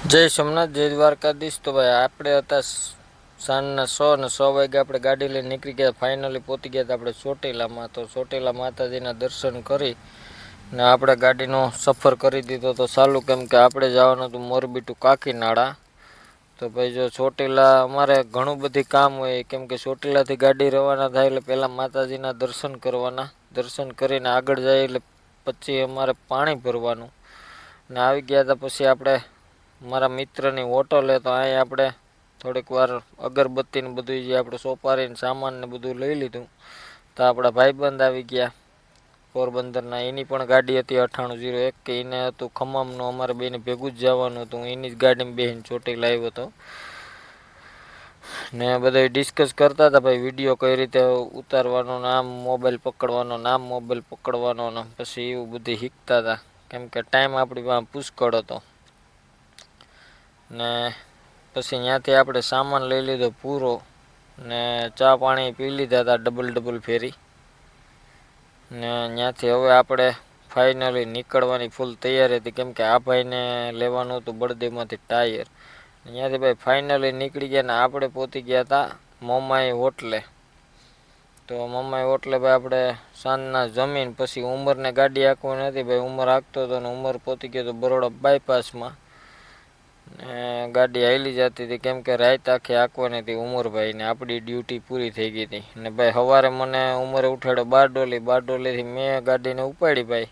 જય સોમનાથ, જય દ્વારકાધીશ। તો ભાઈ આપણે હતા સાંજના 6 વાગે આપણે ગાડી લઈને નીકળી ગયા। ફાઇનલી પહોંચી ગયા હતા આપણે ચોટીલામાં। તો ચોટીલા માતાજીના દર્શન કરી ને આપણે ગાડીનો સફર કરી દીધો તો ચાલુ, કેમ કે આપણે જવાનું હતું મોરબી ટુ કાકીનાડા। તો ભાઈ જો ચોટીલા અમારે ઘણું બધી કામ હોય, કેમ કે ચોટીલાથી ગાડી રવાના થાય એટલે પહેલાં માતાજીના દર્શન કરવાના, દર્શન કરીને આગળ જાય એટલે પછી અમારે પાણી ભરવાનું ને આવી ગયા હતા। પછી આપણે મારા મિત્રની હોટલ હે, તો અહીં આપણે થોડીક વાર અગરબત્તી ને બધું જે આપણે સોપારીને સામાન ને બધું લઈ લીધું। તો આપણા ભાઈબંધ આવી ગયા પોરબંદરના, એની પણ ગાડી હતી 9801 કે એને હતું ખમ્મમનું, અમારે બેને ભેગું જ જવાનું હતું। એની જ ગાડીમાં બેસીને ચોટીલા આવ્યો હતો ને બધા ડિસ્કસ કરતા હતા ભાઈ વિડીયો કઈ રીતે ઉતારવાનો, નામ મોબાઈલ પકડવાનો, નામ મોબાઈલ પકડવાનો ને પછી એવું બધું શીખતા હતા, કેમ કે ટાઈમ આપણી પાસે પુષ્કળ હતો ને પછી ત્યાંથી આપણે સામાન લઈ લીધો પૂરો ને ચા પાણી પી લીધા હતા ડબલ ફેરી ને ત્યાંથી હવે આપણે ફાઇનલી નીકળવાની ફૂલ તૈયારી હતી, કેમ કે આ ભાઈને લેવાનું હતું બળદેવમાંથી ટાયર। ત્યાંથી ભાઈ ફાઇનલી નીકળી ગયા ને આપણે પહોંચી ગયા હતા મમાઈ હોટલે। તો મમાઈ હોટલે ભાઈ આપણે સાંજના જમીન પછી ઉમરને ગાડી હાંકવાની હતી ભાઈ, ઉમર હાંકતો હતો ને ઉમર પહોંચી ગયો હતો બરોડા બાયપાસમાં ને ગાડી હાલી જતી હતી, કેમ કે રાત આખી હાંકવાની હતી ઉમરભાઈને, આપણી ડ્યુટી પૂરી થઈ ગઈ હતી। ને ભાઈ સવારે મને ઉમરે ઉઠાડ્યો બારડોલીથી મેં ગાડીને ઉપાડી ભાઈ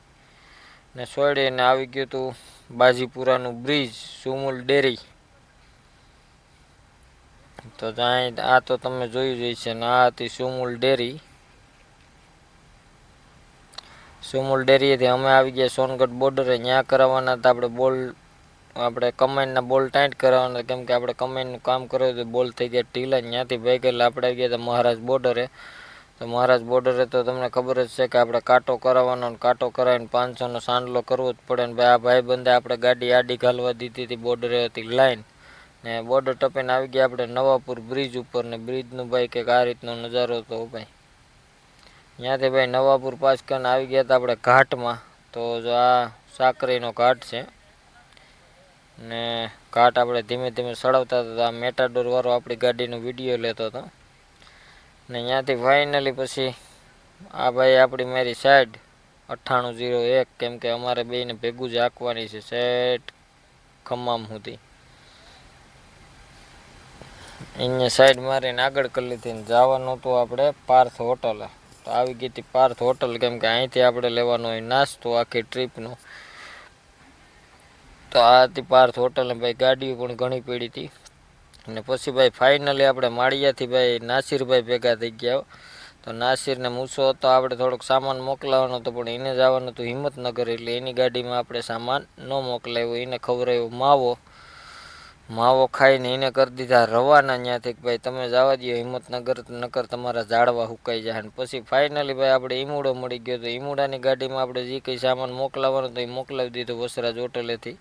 ને છોડીને આવી ગયું હતું બાજીપુરાનું બ્રિજ, સુમુલ ડેરી। તો ત્યાં આ તો તમે જોયું જ હશે ને આ હતી સુમુલ ડેરી। સુમુલ ડેરીએથી અમે આવી ગયા સોનગઢ બોર્ડરે, ત્યાં કરાવવાના હતા આપણે કમાઈનના બોલ ટાઈટ કરાવવાના, કેમ કે આપણે કમાઈનનું કામ કર્યું હતું, બોલ થઈ ગયા ઢીલા। ત્યાંથી ભાઈ ગયેલા આપણે આવી ગયા હતા મહારાજ બોર્ડરે। તો મહારાજ બોર્ડરે તો તમને ખબર જ છે કે આપણે કાંટો કરાવવાનો, કાંટો કરાવીને 500નો સાંડલો કરવો જ પડે ને ભાઈ આ ભાઈબંધે આપણે ગાડી આડી ઘાલવા દીધી હતી, બોર્ડરે હતી લાઈન ને બોર્ડર ટપીને આવી ગયા આપણે નવાપુર બ્રિજ ઉપર ને બ્રિજનું ભાઈ કંઈક આ રીતનો નજારો હતો ભાઈ। ત્યાંથી ભાઈ નવાપુર પાસ કરીને આવી ગયા હતા આપણે ઘાટમાં। તો જો આ સાકરીનો ઘાટ છે ને ઘાટ આપણે ધીમે ધીમે ચડાવતા હતા, આ મેટાડોર વાળો આપણી ગાડીનો વિડીયો લેતો હતો ને ત્યાંથી ફાઇનલી પછી આ ભાઈ આપણી મારી સાઈડ 9801, કેમ કે અમારે બેને ભેગું જ હાંકવાની છે સેટ ખમ્મમ સુધી। અહીંયા સાઈડ મારીને આગળ કરી લીધી ને જવાનું હતું આપણે પાર્થ હોટલે। તો આવી ગઈ હતી પાર્થ હોટલ, કેમ કે અહીંથી આપણે લેવાનો હોય નાસ્તો આખી ટ્રીપનો। તો આ હતી પાર્થ હોટલ ને ભાઈ ગાડીઓ પણ ઘણી પડી હતી ને પછી ભાઈ ફાઇનલી આપણે માળિયાથી ભાઈ નાસિરભાઈ ભેગા થઈ ગયા। તો નાસિરને મૂછો હતો આપણે થોડોક સામાન મોકલાવવાનો હતો, પણ એને જવાનું હતું હિંમતનગર, એટલે એની ગાડીમાં આપણે સામાન ન મોકલાવ્યો, એને ખવડાવ્યો માવો ખાઈને એને કરી દીધા રવાના ત્યાંથી કે ભાઈ તમે જવા દો હિંમતનગર, નકર તમારા ઝાડવા સુકાઈ જાય। ને પછી ફાઇનલી ભાઈ આપણે ઈમુડો મળી ગયો, તો ઈમુડાની ગાડીમાં આપણે જે કંઈ સામાન મોકલાવવાનો હતો એ મોકલાવી દીધો વસરાજ હોટલેથી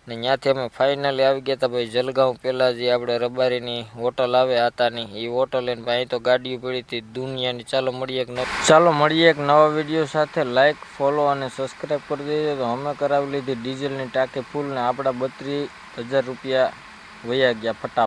ને ત્યાંથી અમે ફાઇનલી આવી ગયા હતા ભાઈ જલગાંવ, પહેલાં જે આપણે રબારીની હોટલ આવે આતાની એ હોટલ એને ભાઈ તો ગાડીઓ પડી હતી દુનિયાની। ચાલો મળીએ એક નવા વિડીયો સાથે। લાઇક, ફોલો અને સબસ્ક્રાઈબ કરી દેજો। તો અમે કરાવી લીધી ડીઝલની ટાંકી ફૂલ ને આપણા 32,000 રૂપિયા વયા ગયા ફટાફટ।